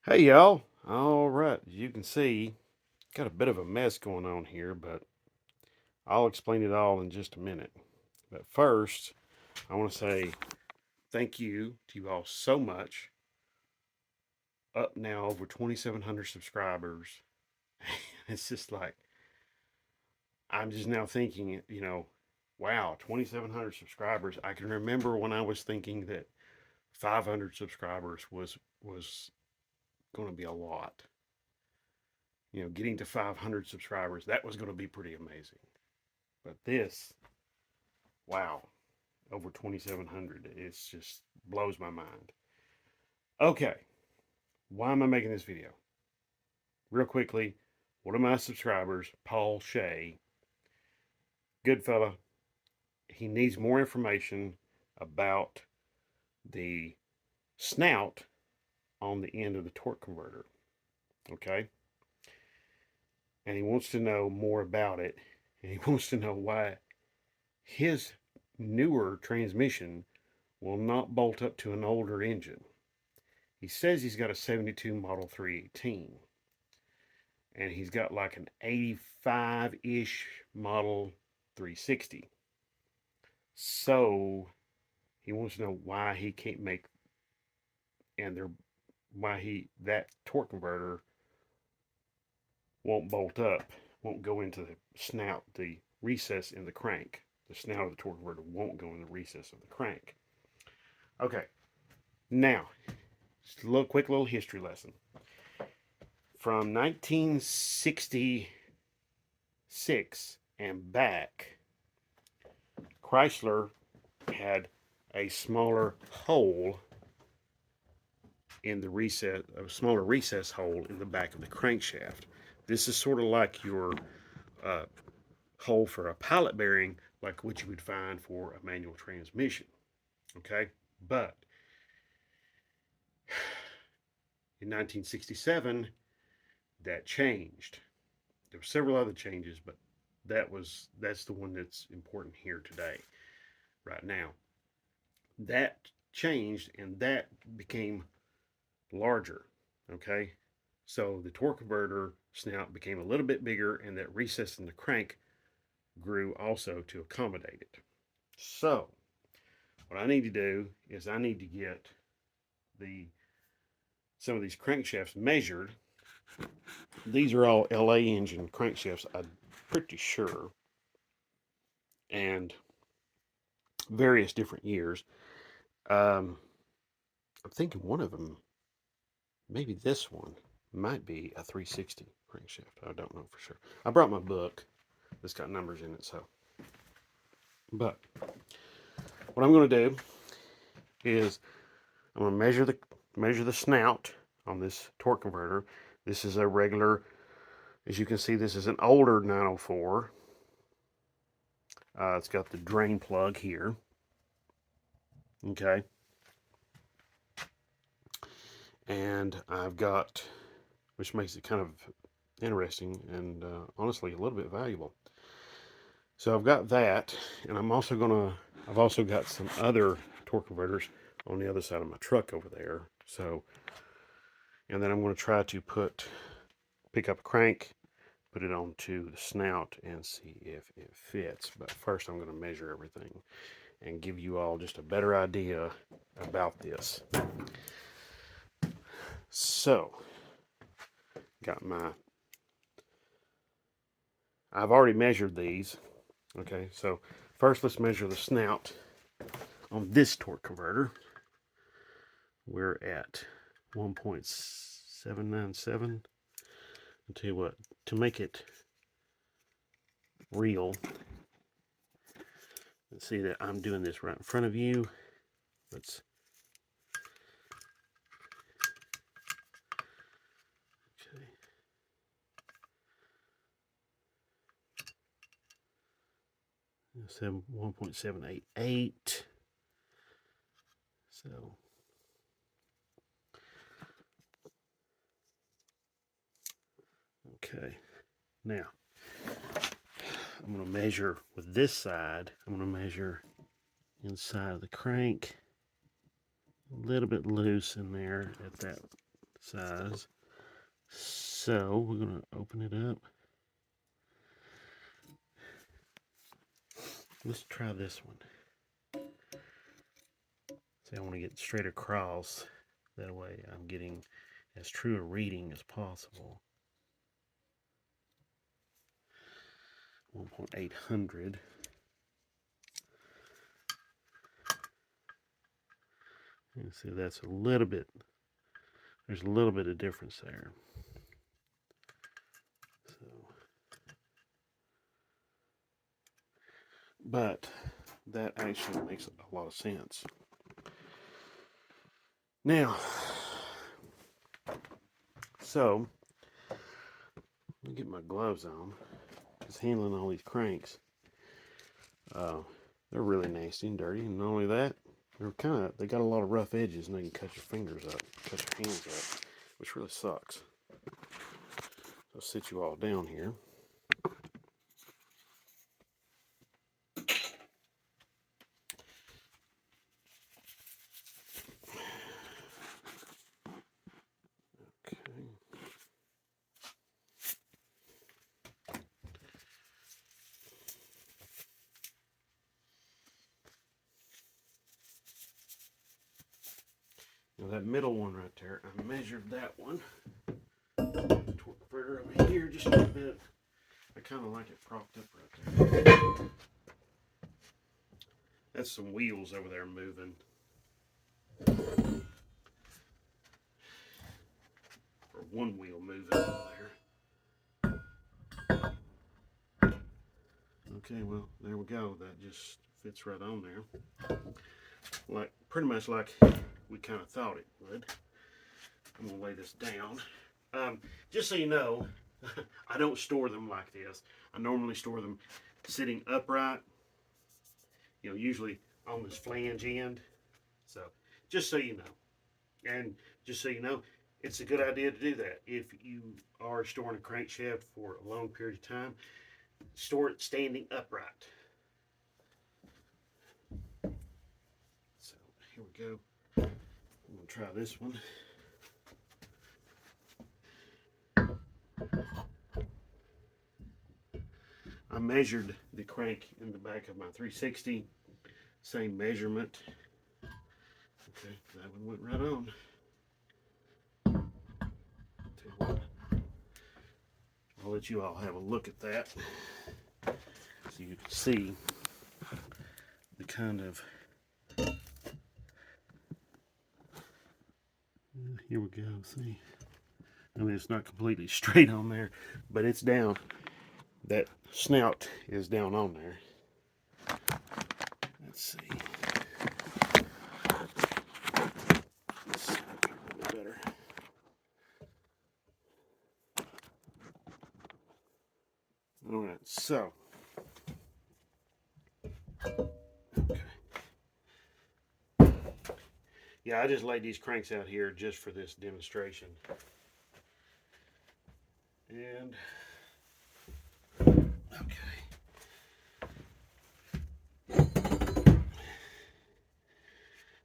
Hey y'all. All right, as you can see, got a bit of a mess going on here, but I'll explain it all in just a minute. But first, I want to say thank you to you all so much. Up now over 2,700 subscribers. It's just like, I'm just now thinking, wow, 2,700 subscribers. I can remember when I was thinking that 500 subscribers was going to be a lot. Getting to 500 subscribers, that was going to be pretty amazing. But this, wow, over 2,700. It's just blows my mind. Okay, why am I making this video? Real quickly, one of my subscribers, Paul Shea, good fella, he needs more information about the snout on the end of the torque converter. Okay, and he wants to know more about it, and he wants to know why his newer transmission will not bolt up to an older engine. He says he's got a 72 Model 318, and he's got like an 85-ish Model 360. So he wants to know why he can't make and they're why he that torque converter won't bolt up, won't go into the snout, the recess in the crank. The snout of the torque converter won't go in the recess of the crank. Okay, now just a quick little history lesson. From 1966 and back, Chrysler had a smaller hole in the recess, a smaller recess hole in the back of the crankshaft. This is sort of like your uh, hole for a pilot bearing, like what you would find for a manual transmission. Okay, but in 1967, that changed. There were several other changes, but that's the one that's important here today, right now. That changed, and that became larger. Okay, so the torque converter snout became a little bit bigger, and that recess in the crank grew also to accommodate it. So what I need to do is I need to get the some of these crankshafts measured. These are all LA engine crankshafts, I'm pretty sure, and various different years. Um, I'm thinking one of them, maybe this one, might be a 360 crankshaft. I don't know for sure. I brought my book that's got numbers in it, so. But what I'm going to do is I'm going to measure the snout on this torque converter. This is a regular, as you can see, this is an older 904. It's got the drain plug here. Okay. And I've got, which makes it kind of interesting and honestly a little bit valuable. So I've got that, and I've also got some other torque converters on the other side of my truck over there. So, and then I'm going to try to pick up a crank, put it onto the snout, and see if it fits. But first, I'm going to measure everything and give you all just a better idea about this. So, got my, I've already measured these. Okay, so first let's measure the snout on this torque converter. We're at 1.797. I'll tell you what, to make it real, let's see that I'm doing this right in front of you. Let's, okay. 1.788. So okay, now I'm going to measure with this side. I'm going to measure inside of the crank, a little bit loose in there at that size. So we're going to open it up. Let's try this one. See, I want to get straight across. That way I'm getting as true a reading as possible. 1.800. You see, that's a little bit, there's a little bit of difference there. So, but that actually makes a lot of sense. Now, so, let me get my gloves on, because handling all these cranks, they're really nasty and dirty, and not only that, they got a lot of rough edges, and they can cut your fingers up, cut your hands up, which really sucks. I'll sit you all down here. Okay. Now that middle one right there, I measured that one. Torque converter over here just a bit. I kind of like it propped up right there. That's some wheels over there moving. Or one wheel moving over there. Okay, well, there we go. That just fits right on there. Like, pretty much like we kind of thought it would. I'm going to lay this down. Just so you know, I don't store them like this. I normally store them sitting upright, you know, usually on this flange end. So, just so you know. And just so you know, it's a good idea to do that. If you are storing a crankshaft for a long period of time, store it standing upright. So, here we go. I'm going to try this one. I measured the crank in the back of my 360, same measurement. Okay, that one went right on. Tell you what, I'll let you all have a look at that so you can see the kind of, here we go, see. I mean, it's not completely straight on there, but it's down. That snout is down on there. Let's see. Let's see if I can get it better. All right, so. Okay. Yeah, I just laid these cranks out here just for this demonstration. And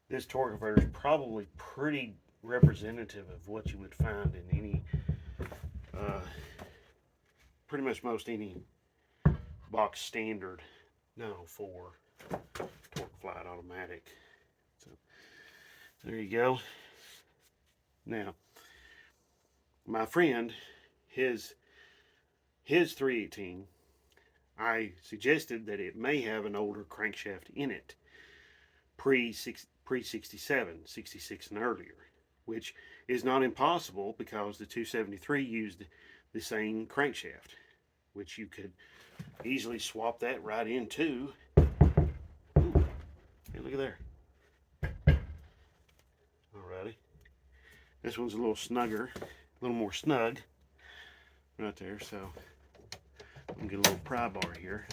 this torque converter is probably pretty representative of what you would find in any, pretty much most any box standard 904 torque flight automatic. So there you go. Now, my friend, his 318, I suggested that it may have an older crankshaft in it, pre-67, 66 and earlier, which is not impossible because the 273 used the same crankshaft, which you could easily swap that right into. Ooh, hey, look at there. Alrighty. This one's a little snugger, a little more snug right there, so I'm gonna get a little pry bar here.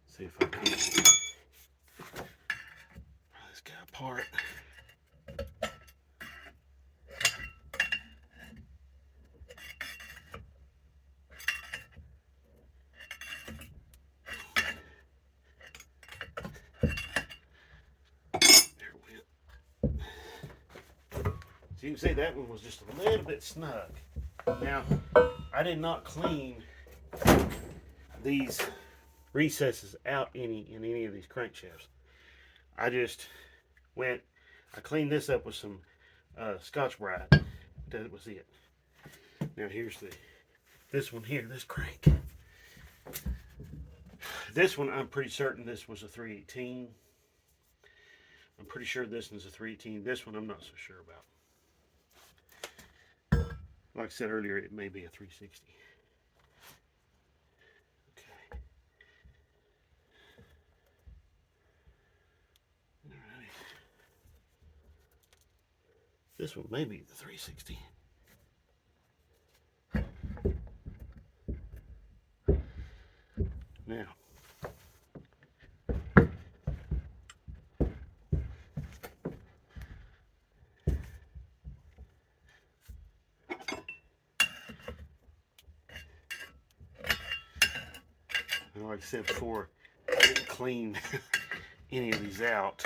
See if I can pry this guy apart. There it went. See, you can see that one was just a little bit snug. Now, I did not clean these recesses out in any of these crankshafts. I just I cleaned this up with some Scotch-Brite. That was it. Now here's this one here, this crank. This one, I'm pretty certain this was a 318. I'm pretty sure this one's a 318. This one, I'm not so sure about. Like I said earlier, it may be a 360. Okay. Alright. This one may be the 360. Now, like I said before, I didn't clean any of these out.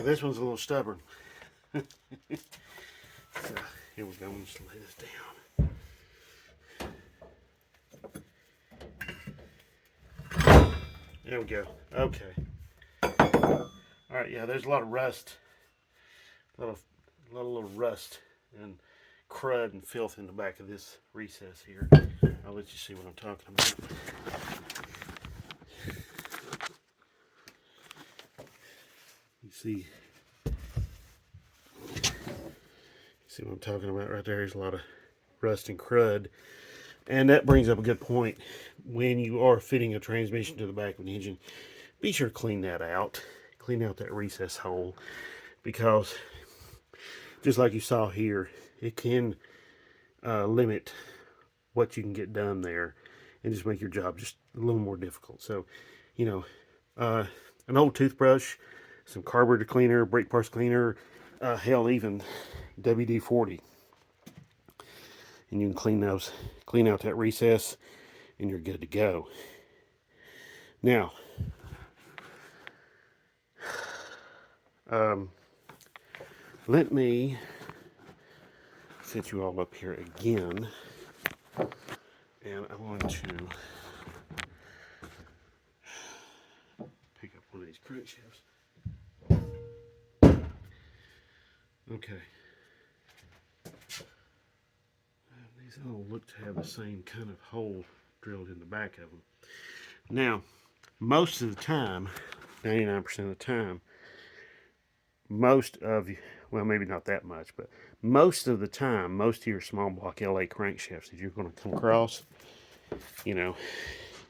This one's a little stubborn. So, here we go. I'm just lay this down. There we go. Okay. All right. Yeah, there's a lot of rust, a lot of rust and crud and filth in the back of this recess here. I'll let you see what I'm talking about. You see what I'm talking about right there? There's a lot of rust and crud. And that brings up a good point. When you are fitting a transmission to the back of an engine, be sure to clean that out. Clean out that recess hole, because just like you saw here, it can limit what you can get done there and just make your job just a little more difficult. So, you know, an old toothbrush, some carburetor cleaner, brake parts cleaner, hell, even WD-40, and you can clean out that recess, and you're good to go. Now, let me set you all up here again, and I'm going to pick up one of these crankshafts. Okay. These all look to have the same kind of hole drilled in the back of them. Now, most of the time, 99% of the time, most of you, well, maybe not that much, but most of the time, most of your small block LA crankshafts that you're going to come across, you know,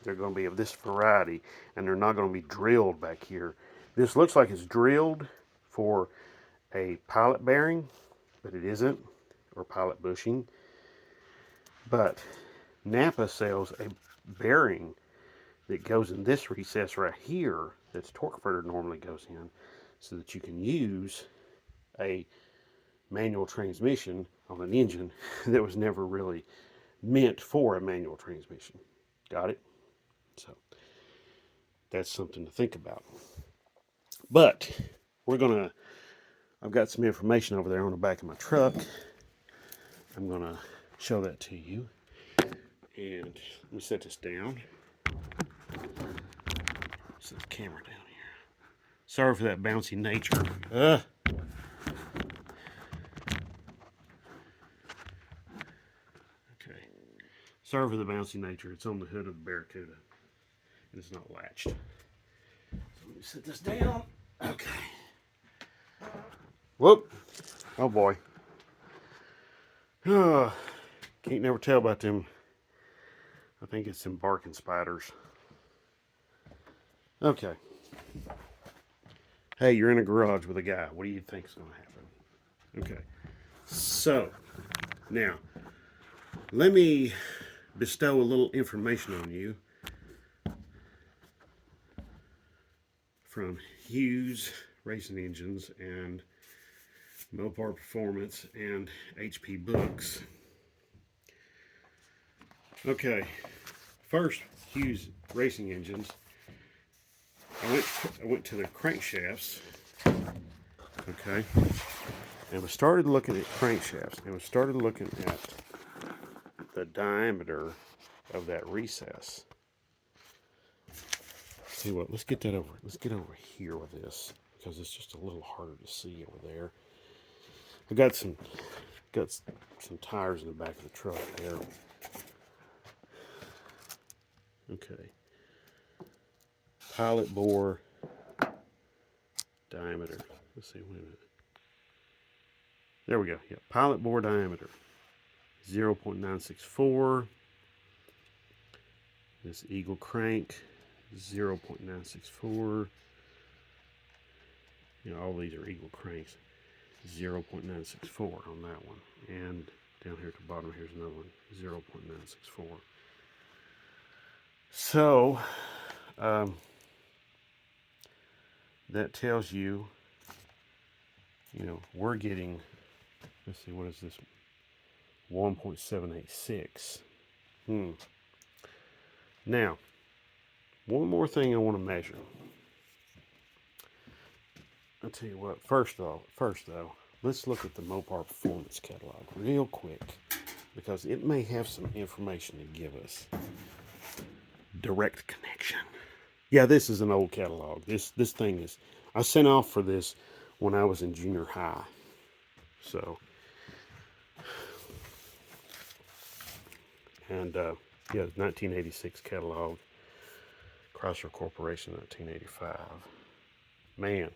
they're going to be of this variety, and they're not going to be drilled back here. This looks like it's drilled for a pilot bearing, but it isn't, or pilot bushing. But Napa sells a bearing that goes in this recess right here that's torque converter normally goes in, so that you can use a manual transmission on an engine that was never really meant for a manual transmission. Got it? So that's something to think about. But I've got some information over there on the back of my truck. I'm gonna show that to you. And let me set this down. Set the camera down here. Sorry for that bouncy nature. Okay. Sorry for the bouncy nature. It's on the hood of the Barracuda, and it's not latched. So let me set this down. Okay. Whoop. Oh boy. Can't never tell about them. I think it's some barking spiders. Okay. Hey, you're in a garage with a guy. What do you think is going to happen? Okay. So, now, let me bestow a little information on you. from Hughes Racing Engines and Mopar Performance and HP Books. Okay, first Hughes Racing Engines. I went to the crankshafts. Okay, and we started looking at crankshafts, and we started looking at the diameter of that recess. See what? Let's get that over. Let's get over here with this because it's just a little harder to see over there. I got some tires in the back of the truck there. Okay. Pilot bore diameter. Let's see. Wait a minute. There we go. Yeah. Pilot bore diameter 0.964. This Eagle crank 0.964. You know, all these are Eagle cranks. 0.964 on that one. And down here at the bottom, here's another one, 0.964. So, that tells you, you know, we're getting, let's see, what is this? 1.786. Now, one more thing I want to measure. I'll tell you what, first though, let's look at the Mopar Performance catalog real quick because it may have some information to give us. Direct connection. Yeah, this is an old catalog. This thing is, I sent off for this when I was in junior high. So, and yeah, 1986 catalog, Chrysler Corporation, 1985. Man.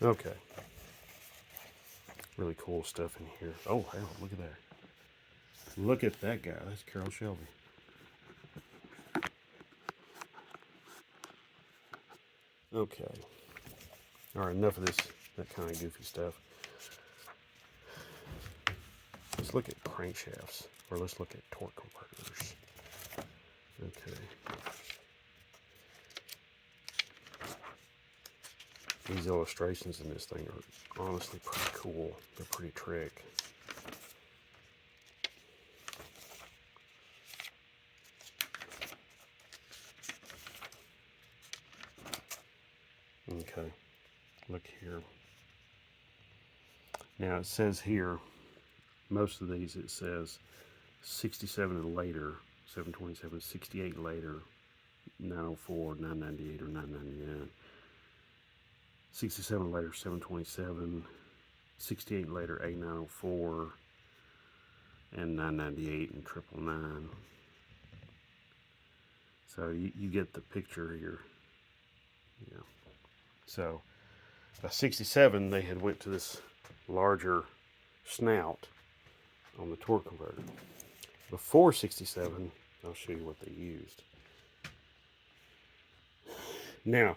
Okay. Really cool stuff in here. Oh, hell, look at that. Look at that guy. That's Carroll Shelby. Okay. All right, enough of this, that kind of goofy stuff. Let's look at crankshafts, or let's look at torque converters. Okay. These illustrations in this thing are honestly pretty cool. They're pretty trick. Okay, look here. Now it says here, most of these it says 67 and later, 727, 68 later, 904, 998, or 999. 67 later, 727, 68 later, 8904, and 998 and 999. So you get the picture here. Yeah. So by 67, they had went to this larger snout on the torque converter. Before 67, I'll show you what they used. Now,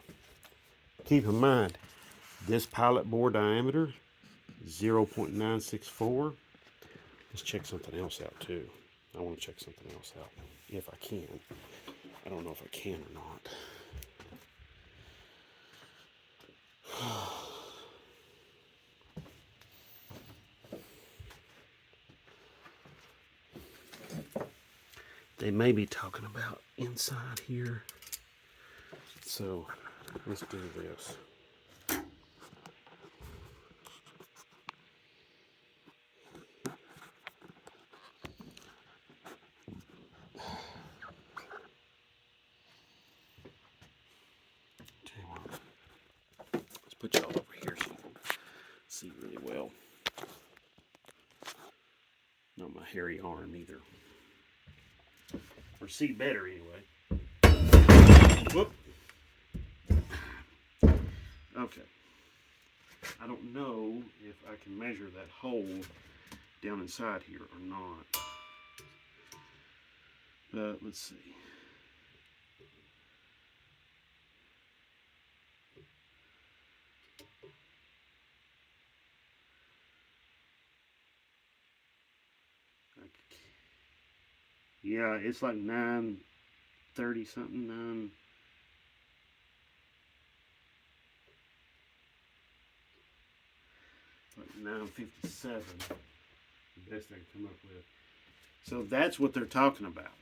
keep in mind, this pilot bore diameter, 0.964. Let's check something else out too. I want to check something else out, if I can. I don't know if I can or not. They may be talking about inside here. So let's do this. Let's put y'all over here so you can see really well. Not my hairy arm either. Or see better anyway. Whoop. Okay. I don't know if I can measure that hole down inside here or not. But let's see. Yeah, it's like 930 something, like 957. The best I can come up with. So that's what they're talking about.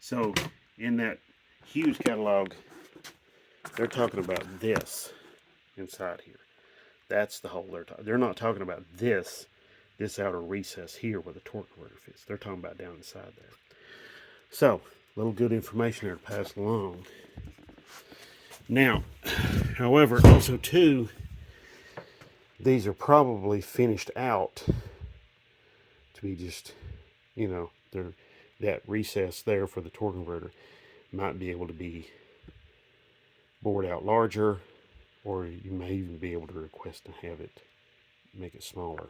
So in that Hughes catalog, they're talking about this inside here. That's the hole they're not talking about this outer recess here where the torque converter fits. They're talking about down inside there. So, a little good information there to pass along. Now, however, also too, these are probably finished out to be just, you know, that recess there for the torque converter might be able to be bored out larger, or you may even be able to request to have it make it smaller.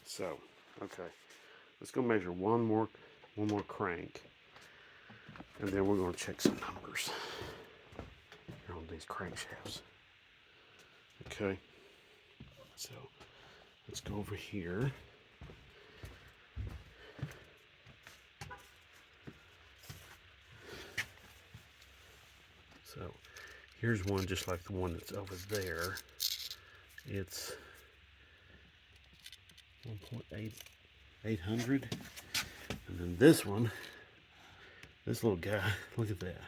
So, okay, let's go measure one more crank, and then we're going to check some numbers here on these crankshafts. Okay, so let's go over here. So here's one just like the one that's over there. It's 1.800, and then this one, this little guy, look at that.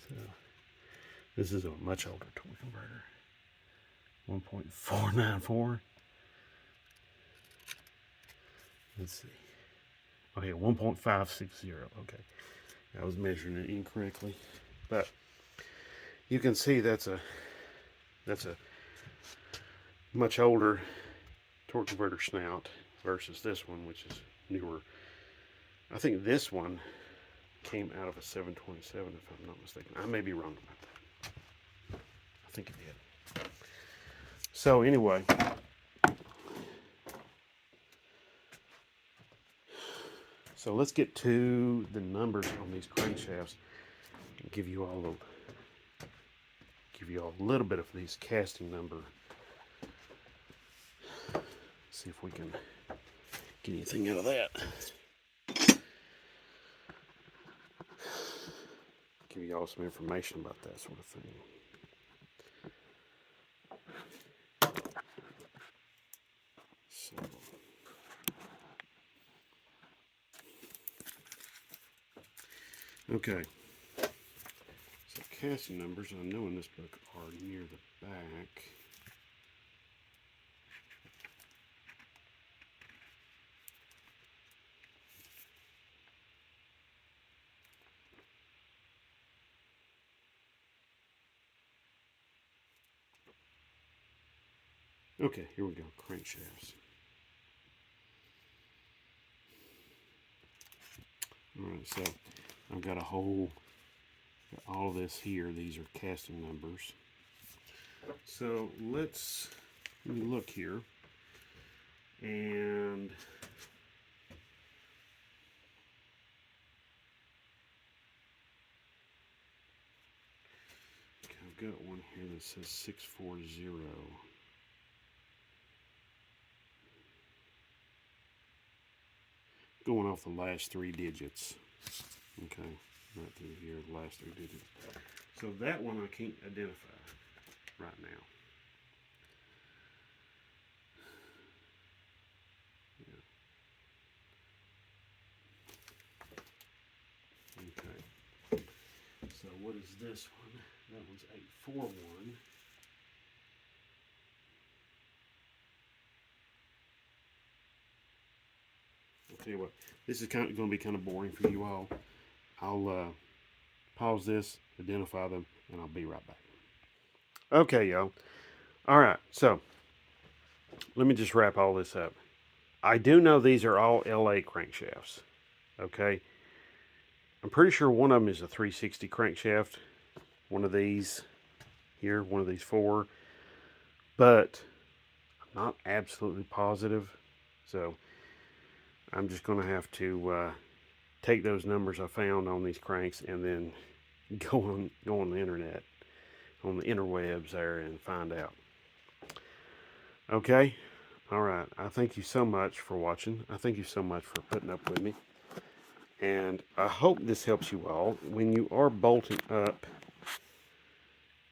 So this is a much older torque converter, 1.494. Let's see. Oh yeah, 1.560. Okay, I was measuring it incorrectly, but you can see that's a much older torque converter snout versus this one, which is newer. I think this one came out of a 727, if I'm not mistaken. I may be wrong about that. I think it did. So anyway, so let's get to the numbers on these crankshafts and give you all a little bit of these casting number. See if we can get anything out of that. Give you all some information about that sort of thing. So, okay. So casting numbers, I know in this book, are near the back. Okay, here we go, crankshafts. Alright, so I've got all of this here. These are casting numbers. So let me look here. And okay, I've got one here that says 640. Going off the last three digits. Okay, right through here, the last three digits. So that one I can't identify right now. Yeah. Okay. So what is this one? That one's 841. I'll tell you what, this is going to be kind of boring for you all. I'll pause this, identify them, and I'll be right back. Okay, y'all. All right, so let me just wrap all this up. I do know these are all LA crankshafts. Okay, I'm pretty sure one of them is a 360 crankshaft. One of these here, one of these four, but I'm not absolutely positive. So I'm just going to have to take those numbers I found on these cranks and then go on the internet, on the interwebs there, and find out. Okay? All right. I thank you so much for watching. I thank you so much for putting up with me. And I hope this helps you all when you are bolting up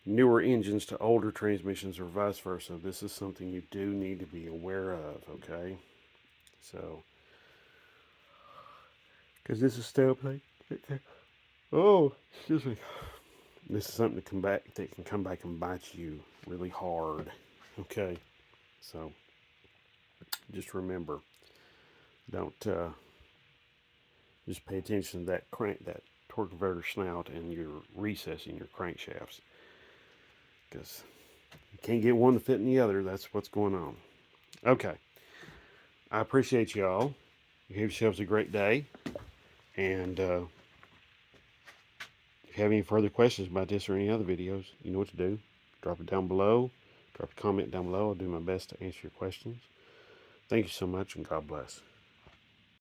newer engines to older transmissions or vice versa. This is something you do need to be aware of, okay? So, because this is tailplate. Oh, excuse me. This is something to come back that can come back and bite you really hard. Okay, so just remember, don't just pay attention to that torque converter snout and your recess in your crankshafts, because you can't get one to fit in the other. That's what's going on. Okay, I appreciate y'all. You have yourselves a great day, and if you have any further questions about this or any other videos, you know what to do. Drop it down below. Drop a comment down below. I'll do my best to answer your questions. Thank you so much, and God bless.